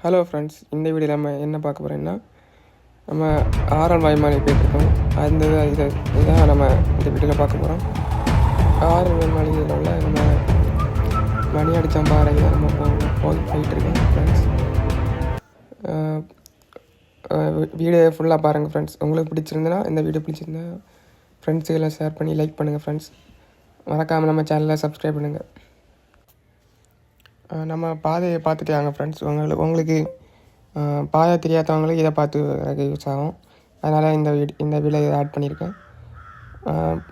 Hello friends, இந்த வீடியோவில் நம்ம என்ன பார்க்க போகிறோம்னா, நம்ம ஆரல் வாய்மாலை போயிட்டுருக்கோம். அந்த இதான் நம்ம இந்த வீடியோவில் பார்க்க போகிறோம். ஆரல் வாய்மாலையில் உள்ள நம்ம மணி அடிச்சம்பாறை தான் நம்ம போயிட்டுருக்கோம் ஃப்ரெண்ட்ஸ். வீடியோ ஃபுல்லாக பாருங்கள் ஃப்ரெண்ட்ஸ். உங்களுக்கு பிடிச்சிருந்தனா இந்த வீடியோ பிடிச்சிருந்தா ஃப்ரெண்ட்ஸுக்கெல்லாம் ஷேர் பண்ணி லைக் பண்ணுங்கள் ஃப்ரெண்ட்ஸ். மறக்காமல் நம்ம சேனலை சப்ஸ்கிரைப் பண்ணுங்கள். நம்ம பாதையை பார்த்துட்டே வாங்க ஃப்ரெண்ட்ஸ். உங்களுக்கு பாதை தெரியாதவங்களுக்கு இதை பார்த்து யூஸ் ஆகும். அதனால் இந்த வீடியோ இதை ஆட் பண்ணியிருக்கேன்.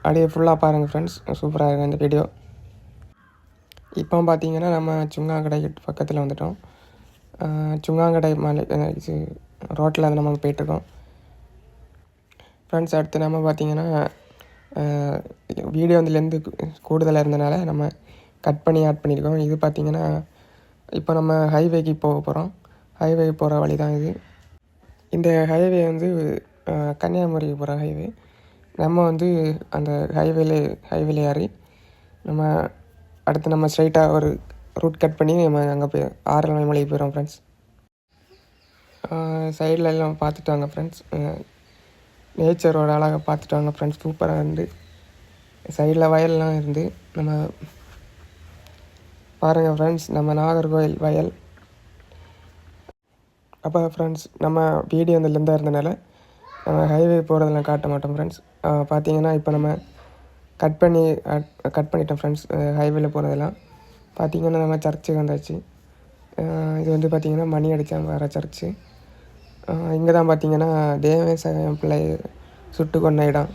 அப்படியே ஃபுல்லாக பாருங்கள் ஃப்ரெண்ட்ஸ். சூப்பராக இருக்கும் இந்த வீடியோ. இப்போ பார்த்தீங்கன்னா நம்ம சுங்காங்கடை பக்கத்தில் வந்துட்டோம். சுங்காங்கடை மலை ரோட்டில் அது நம்ம போயிட்டுருக்கோம் ஃப்ரெண்ட்ஸ். அடுத்து நம்ம பார்த்திங்கன்னா வீடியோ இதுலேருந்து கூடுதலாக இருந்தனால நம்ம கட் பண்ணி ஆட் பண்ணியிருக்கோம். இது பார்த்திங்கன்னா இப்போ நம்ம ஹைவேக்கு போக போகிறோம். ஹைவே போகிற வழி தான் இது. இந்த ஹைவே வந்து கன்னியாகுமரிக்கு போகிற ஹைவே. நம்ம வந்து அந்த ஹைவேல ஏறி நம்ம அடுத்து நம்ம ஸ்ட்ரைட்டாக ஒரு ரூட் கட் பண்ணி நம்ம அங்கே போய் ஆரல் மலைக்கு போயிடும் ஃப்ரெண்ட்ஸ். சைடில் எல்லாம் பார்த்துட்டு வாங்க ஃப்ரெண்ட்ஸ். நேச்சரோட அழகாக பார்த்துட்டு வாங்க ஃப்ரெண்ட்ஸ். சூப்பராக இருந்து சைடில் வயல்லாம் இருந்து நம்ம பாருங்கள் ஃப்ரெண்ட்ஸ். நம்ம நாகர்கோவில் வயல். அப்போ ஃப்ரெண்ட்ஸ் நம்ம வீடியோ வந்து லெந்தாக இருந்தனால நம்ம ஹைவே போகிறதெல்லாம் காட்ட மாட்டோம் ஃப்ரெண்ட்ஸ். பார்த்தீங்கன்னா இப்போ நம்ம கட் பண்ணிட்டோம் ஃப்ரெண்ட்ஸ். ஹைவேல போகிறதெல்லாம் பார்த்திங்கன்னா நம்ம சர்ச்சுக்கு வந்தாச்சு. இது வந்து பார்த்திங்கன்னா மணி அடித்தாங்க வர சர்ச்சு. இங்கே தான் பார்த்திங்கன்னா தேவசகாயம் பிள்ளை சுட்டு கொண்ட இடம்.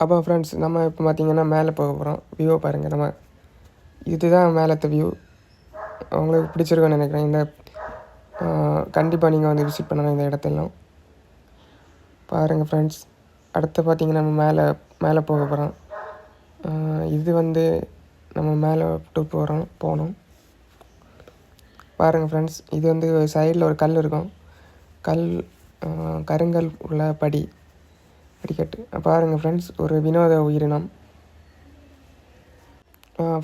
அப்போ ஃப்ரெண்ட்ஸ் நம்ம இப்போ பார்த்திங்கன்னா மேலே போக போகிறோம். வியூவை பாருங்கள். நம்ம இதுதான் மேலത്തെ வியூ. உங்களுக்கு பிடிச்சிருக்குன்னு நினைக்கிறேன். இந்த கண்டிப்பாக நீங்கள் வந்து விசிட் பண்ணணும் இந்த இடத்தெல்லாம். பாருங்கள் ஃப்ரெண்ட்ஸ். அடுத்து பார்த்திங்கன்னா நம்ம மேலே போக போகிறோம். இது வந்து நம்ம மேலே போகணும். பாருங்கள் ஃப்ரெண்ட்ஸ். இது வந்து சைடில் ஒரு கல் இருக்கும். கருங்கல் உள்ள படிக்கட்டு. பாருங்கள் ஃப்ரெண்ட்ஸ். ஒரு வினோத உயிரினம்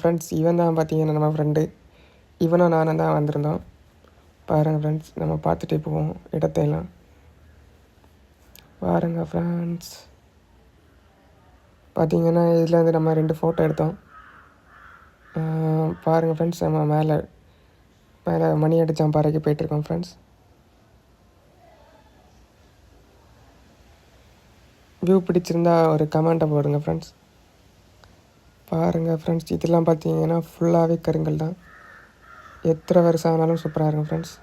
ஃப்ரெண்ட்ஸ். இவன் தான் பார்த்தீங்கன்னா நம்ம ஃப்ரெண்டு. இவனும் நானும் தான் வந்திருந்தோம். பாருங்கள் ஃப்ரெண்ட்ஸ். நம்ம பார்த்துட்டே போவோம் இடத்தையெல்லாம். பாருங்கள் ஃப்ரெண்ட்ஸ். பார்த்திங்கன்னா இதில் வந்து நம்ம 2 ஃபோட்டோ எடுத்தோம். பாருங்கள் ஃப்ரெண்ட்ஸ். நம்ம மேலே மணி அடிச்சம்பாறைக்கு போயிட்டுருக்கோம் ஃப்ரெண்ட்ஸ். வியூ பிடிச்சிருந்தா ஒரு கமெண்ட்டை போடுங்க ஃப்ரெண்ட்ஸ். பாருங்கள் ஃப்ரெண்ட்ஸ். இதெல்லாம் பார்த்தீங்கன்னா ஃபுல்லாகவே கருங்கல் தான். எத்தனை வருஷம் ஆனாலும் சூப்பராக இருக்கும் ஃப்ரெண்ட்ஸ்.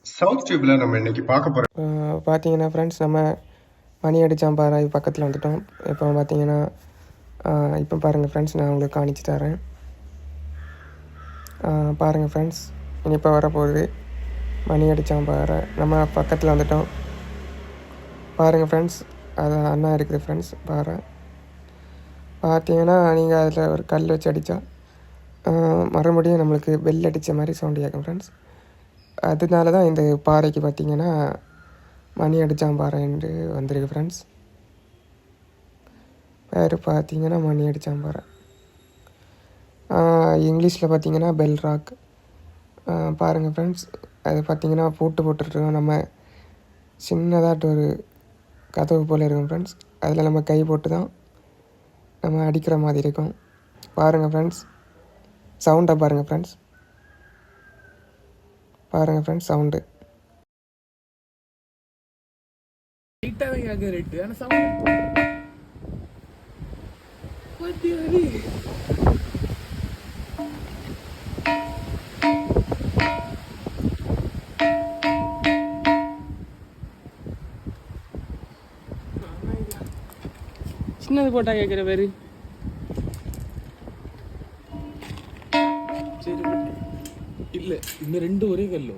சவுத் டியூப்பில் நம்ம இன்றைக்கி பார்க்க போகிறோம். பார்த்தீங்கன்னா ஃப்ரெண்ட்ஸ் நம்ம மணி அடிச்சம்பாறை பக்கத்தில் வந்துட்டோம். இப்போ பார்த்தீங்கன்னா இப்போ பாருங்கள் ஃப்ரெண்ட்ஸ். நான் உங்களுக்கு காணிச்சு தரேன். பாருங்கள் ஃப்ரெண்ட்ஸ். இப்போ வரப்போகுது மணி அடிச்சம்பாறை. நம்ம பக்கத்தில் வந்துட்டோம். பாருங்கள் ஃப்ரெண்ட்ஸ். அது அண்ணா இருக்குது ஃப்ரெண்ட்ஸ். பார்த்தீங்கன்னா நீங்கள் அதில் ஒரு கல் வச்சு அடித்தா மறுபடியும் நம்மளுக்கு பெல் அடித்த மாதிரி சவுண்டு கேட்கும் ஃப்ரெண்ட்ஸ். அதனால தான் இந்த பாறைக்கு பார்த்திங்கன்னா மணி அடிச்சம்பாறை என்று வந்திருக்கு ஃப்ரெண்ட்ஸ். பேர் பார்த்திங்கன்னா மணி அடிச்சம்பாறை. இங்கிலீஷில் பார்த்திங்கன்னா பெல் ராக். பாருங்கள் ஃப்ரெண்ட்ஸ். அது பார்த்திங்கன்னா போட்டுருக்கோம். நம்ம சின்னதாட்டு ஒரு கதவு போல் இருக்கும் ஃப்ரெண்ட்ஸ். அதில் நம்ம கை போட்டு தான் நம்ம அடிக்கிற மாதிரி இருக்கும். பாருங்கள் ஃப்ரெண்ட்ஸ். சவுண்டை பாருங்கள் ஃப்ரெண்ட்ஸ். பாருங்கள் ஃப்ரெண்ட்ஸ். சவுண்டு சின்னது போட்டா கேட்குற பேரு. இல்லை இந்த 2 ஒரே கல்லோ.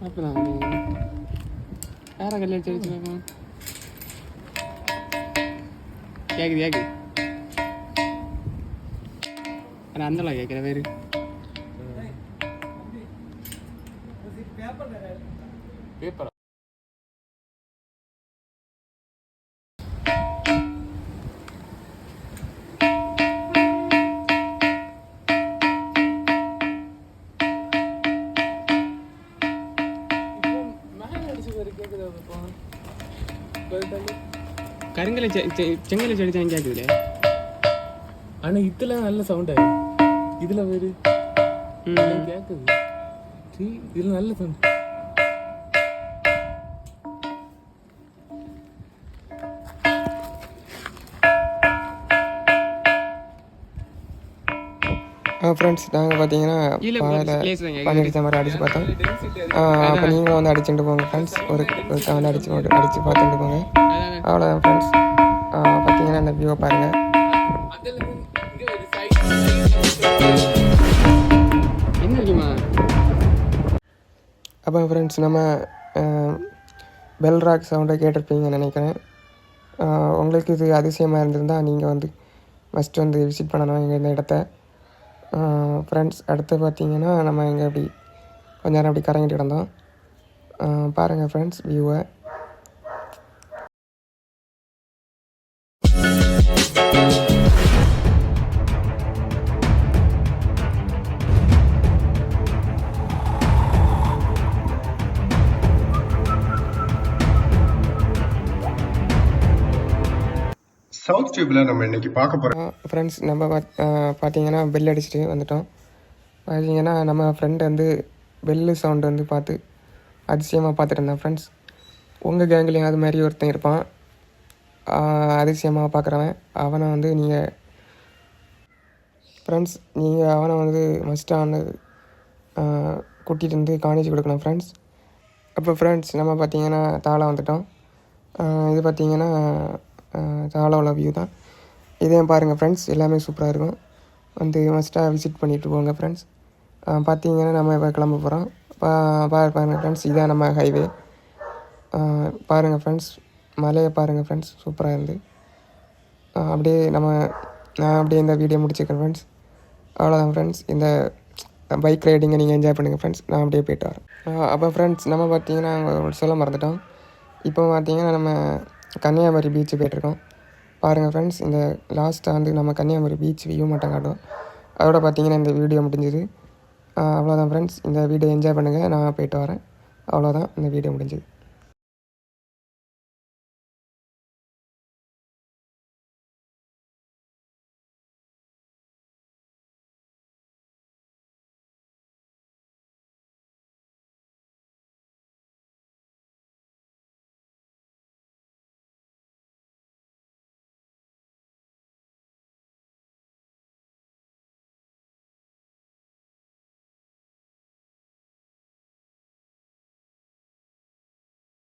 அப்பதான் வேற கல்ல வச்சு கேக்குது. அந்த கேட்குற வேறு பேப்பரா கருங்கலை செங்கலை செடிச்சா கேட்குதுல ஆனால் இதுல நல்ல சவுண்ட் ஆகுது இதுல வேறு கேட்குது இதுல நல்ல சவுண்ட் ஃப்ரெண்ட்ஸ் நாங்கள் பார்த்தீங்கன்னா பண்ணிடுத்த மாதிரி அடித்து பார்த்தோம். அப்போ நீங்களும் வந்து அடிச்சுட்டு போங்க ஃப்ரெண்ட்ஸ். ஒரு கமெண்ட் அடித்து பார்த்துட்டு போங்க. அவ்வளோதான் ஃப்ரெண்ட்ஸ். பார்த்தீங்கன்னா இந்த வியூவை பாருங்கள். அப்போ ஃப்ரெண்ட்ஸ் நம்ம பெல் ராக் சவுண்டை கேட்டிருப்பீங்கன்னு நினைக்கிறேன். உங்களுக்கு இது அதிசயமாக இருந்திருந்தால் நீங்கள் வந்து ஃபஸ்ட்டு வந்து விசிட் பண்ணணும் எங்கள் இந்த இடத்த. ஃப்ரெண்ட்ஸ் அடுத்து பார்த்தீங்கன்னா நம்ம இங்கே அப்படி கொஞ்ச நேரம் அப்படி கறங்கிட்டு கிடந்தோம். பாருங்கள் ஃப்ரெண்ட்ஸ் வியூவை. சவுத் டியூப்ல நம்ம இன்னைக்கு பார்க்க போறோம். ஃப்ரெண்ட்ஸ் நம்ம பார்த்தீங்கன்னா பெல் அடிச்சுட்டு வந்துட்டோம். பார்த்தீங்கன்னா நம்ம ஃப்ரெண்டு வந்து பெல்லு சவுண்டு வந்து பார்த்து அதிசயமாக பார்த்துட்டு இருந்தேன் ஃப்ரெண்ட்ஸ். உங்கள் கேங்லேயும் அது மாதிரி ஒருத்தன் இருப்பான் அதிசயமாக பார்க்குறவன். அவனை வந்து நீங்கள் ஃப்ரெண்ட்ஸ் அவனை வந்து மஸ்ட்டாக வந்து கூட்டிகிட்டு வந்து காணிச்சு கொடுக்கணும் ஃப்ரெண்ட்ஸ். அப்போ ஃப்ரெண்ட்ஸ் நம்ம பார்த்தீங்கன்னா தாளை வந்துட்டோம். இது பார்த்தீங்கன்னா தாளாவில் வியூ தான். இதையும் பாருங்கள் ஃப்ரெண்ட்ஸ், எல்லாமே சூப்பராக இருக்கும். வந்து மஸ்ட்டாக விசிட் பண்ணிவிட்டு போங்க ஃப்ரெண்ட்ஸ். பார்த்தீங்கன்னா நம்ம இப்போ கிளம்ப போகிறோம். பாருங்கள் ஃப்ரெண்ட்ஸ், இதான் நம்ம ஹைவே. பாருங்கள் ஃப்ரெண்ட்ஸ், மலையை பாருங்கள் ஃப்ரெண்ட்ஸ், சூப்பராக இருந்து. அப்படியே நான் அப்படியே இந்த வீடியோ முடிச்சுக்கிறேன் ஃப்ரெண்ட்ஸ். அவ்வளோதான் ஃப்ரெண்ட்ஸ். இந்த பைக் ரைடிங்கை நீங்கள் என்ஜாய் பண்ணுங்கள் ஃப்ரெண்ட்ஸ். நான் அப்படியே போய்ட்டு வரேன். அப்போ ஃப்ரெண்ட்ஸ் நம்ம பார்த்தீங்கன்னா சொல்ல மறந்துட்டோம். இப்போ பார்த்தீங்கன்னா நம்ம கன்னியாகுமரி பீச்சு போய்ட்டுருக்கோம். பாருங்கள் ஃப்ரெண்ட்ஸ், இந்த லாஸ்ட்டாக வந்து நம்ம கன்னியாகுமரி பீச் வியூ மட்டும் காட்டும். அதோட பார்த்தீங்கன்னா இந்த வீடியோ முடிஞ்சுது. அவ்வளோதான் ஃப்ரெண்ட்ஸ். இந்த வீடியோ என்ஜாய் பண்ணுங்கள். நான் போய்ட்டு வரேன். அவ்வளோதான், இந்த வீடியோ முடிஞ்சுது.